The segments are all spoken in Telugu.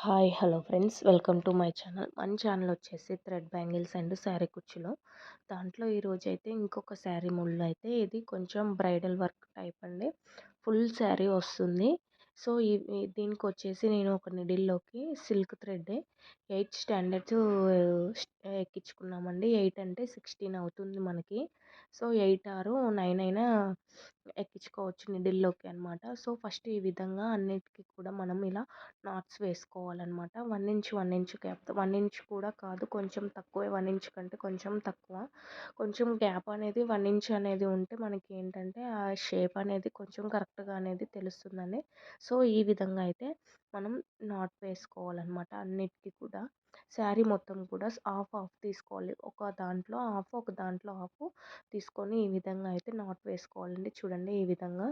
Hi hello friends, welcome to my channel. మన ఛానల్ వచ్చేసి థ్రెడ్ బ్యాంగిల్స్ అండ్ శారీ కుచ్చులు. దాంట్లో ఈరోజు అయితే ఇంకొక శారీ ముళ్ళు అయితే ఇది కొంచెం బ్రైడల్ వర్క్ టైప్ అండి. ఫుల్ శారీ వస్తుంది. సో దీనికి వచ్చేసి నేను ఒక నిడిల్లోకి సిల్క్ థ్రెడ్ 8 స్టాండర్డ్స్ ఎక్కించుకున్నామండి. 8 అంటే 16 అవుతుంది మనకి. సో 8 ఆర్ 9 అయినా ఎక్కించుకోవచ్చు నిడిల్లోకి అనమాట. సో ఫస్ట్ ఈ విధంగా అన్నిటికీ కూడా మనం ఇలా నాట్స్ వేసుకోవాలన్నమాట. 1 ఇంచ్ 1 ఇంచ్ గ్యాప్, 1 ఇంచ్ కూడా కాదు, కొంచెం తక్కువే, 1 ఇంచ్ కంటే కొంచెం తక్కువ. కొంచెం గ్యాప్ అనేది 1 ఇంచ్ అనేది ఉంటే మనకి ఏంటంటే ఆ షేప్ అనేది కొంచెం కరెక్ట్గా అనేది తెలుస్తుందండి. సో ఈ విధంగా అయితే మనం నాట్ వేసుకోవాలన్నమాట అన్నిటికీ కూడా. శారీ మొత్తం కూడా హాఫ్ హాఫ్ తీసుకోవాలి. ఒక దాంట్లో హాఫ్, ఒక దాంట్లో హాఫ్ తీసుకొని ఈ విధంగా అయితే నాట్ వేసుకోవాలండి. చూడండి ఈ విధంగా.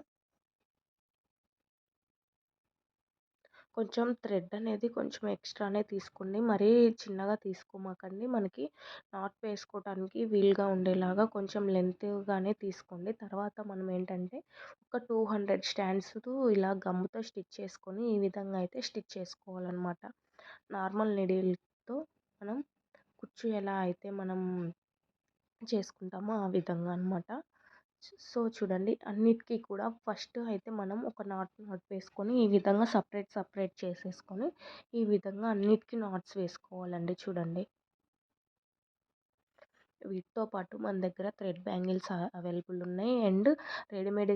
కొంచెం థ్రెడ్ అనేది కొంచెం ఎక్స్ట్రానే తీసుకోండి, మరీ చిన్నగా తీసుకోమాకండి. మనకి నాట్ వేసుకోవడానికి వీలుగా ఉండేలాగా కొంచెం లెంత్గానే తీసుకోండి. తర్వాత మనం ఏంటంటే ఒక 200 స్టాండ్స్ ఇలా గమ్ముతో స్టిచ్ చేసుకొని ఈ విధంగా అయితే స్టిచ్ చేసుకోవాలన్నమాట. నార్మల్ నీడిల్తో మనం కుచ్చు ఎలా అయితే మనం చేసుకుంటామో ఆ విధంగా అనమాట. సో చూడండి అన్నిటికీ కూడా ఫస్ట్ అయితే మనం ఒక నాట్ వేసుకొని ఈ విధంగా సపరేట్ చేసేసుకొని ఈ విధంగా అన్నిటికీ నాట్స్ వేసుకోవాలండి. చూడండి, వీటితో పాటు మన దగ్గర థ్రెడ్ బ్యాంగిల్స్ అవైలబుల్ ఉన్నాయి అండ్ రెడీమేడ్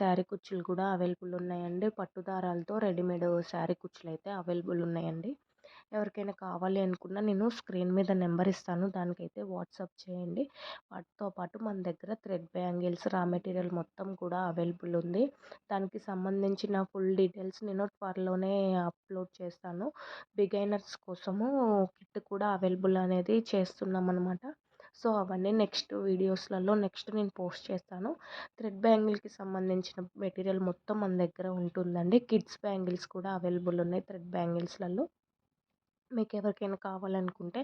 శారీ కుచ్చులు కూడా అవైలబుల్ ఉన్నాయండి. పట్టు దారాలతో రెడీమేడ్ శారీ కుచ్చులు అయితే అవైలబుల్ ఉన్నాయండి. ఎవరికైనా కావాలి అనుకున్నా నేను స్క్రీన్ మీద నెంబర్ ఇస్తాను, దానికైతే వాట్సాప్ చేయండి. వాటితో పాటు మన దగ్గర థ్రెడ్ బ్యాంగిల్స్ రా మెటీరియల్ మొత్తం కూడా అవైలబుల్ ఉంది. దానికి సంబంధించిన ఫుల్ డీటెయిల్స్ నేను త్వరలోనే అప్లోడ్ చేస్తాను. బిగైనర్స్ కోసము కిట్ కూడా అవైలబుల్ అనేది చేస్తున్నాం అనమాట. సో అవన్నీ నెక్స్ట్ వీడియోస్లలో నేను పోస్ట్ చేస్తాను. థ్రెడ్ బ్యాంగిల్కి సంబంధించిన మెటీరియల్ మొత్తం మన దగ్గర ఉంటుందండి. కిడ్స్ బ్యాంగిల్స్ కూడా అవైలబుల్ ఉన్నాయి థ్రెడ్ బ్యాంగిల్స్లలో. మీకు ఎవరికైనా కావాలనుకుంటే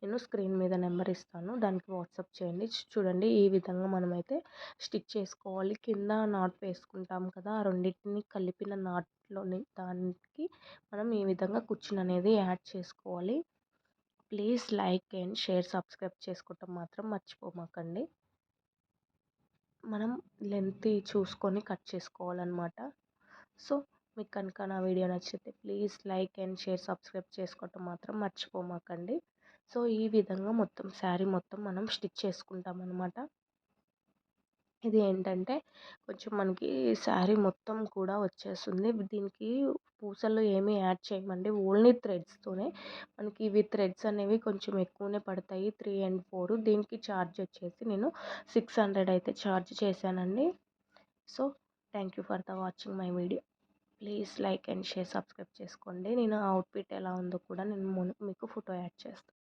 నేను స్క్రీన్ మీద నెంబర్ ఇస్తాను, దానికి వాట్సాప్ చేయండి. చూడండి ఈ విధంగా మనమైతే స్టిచ్ చేసుకోవాలి. కింద నాట్ వేసుకుంటాం కదా, ఆ రెండింటిని కలిపిన నాట్లోని దానికి మనం ఈ విధంగా కుచ్చును అనేది యాడ్ చేసుకోవాలి. Please like and share, subscribe చేసుకోవటం మాత్రం మర్చిపోమాకండి. మనం లెంత్ చూసుకొని కట్ చేసుకోవాలన్నమాట. సో మీకు కనుక నా వీడియో నచ్చితే please like and share, subscribe చేసుకోవటం మాత్రం మర్చిపోమాకండి. సో ఈ విధంగా మొత్తం శారీ మొత్తం మనం స్టిచ్ చేసుకుంటాం అనమాట. ఇది ఏంటంటే కొంచెం మనకి శారీ మొత్తం కూడా వచ్చేస్తుంది. దీనికి పూసలు ఏమీ యాడ్ చేయమండి, ఓన్లీ థ్రెడ్స్తోనే. మనకి ఇవి థ్రెడ్స్ అనేవి కొంచెం ఎక్కువనే పడతాయి, 3 and 4. దీనికి ఛార్జ్ వచ్చేసి నేను 600 అయితే ఛార్జ్ చేశానండి. So thank you for the watching my video. Please like and share, subscribe చేసుకోండి. నేను అవుట్ఫిట్ ఎలా ఉందో కూడా నేను మీకు ఫోటో యాడ్ చేస్తాను.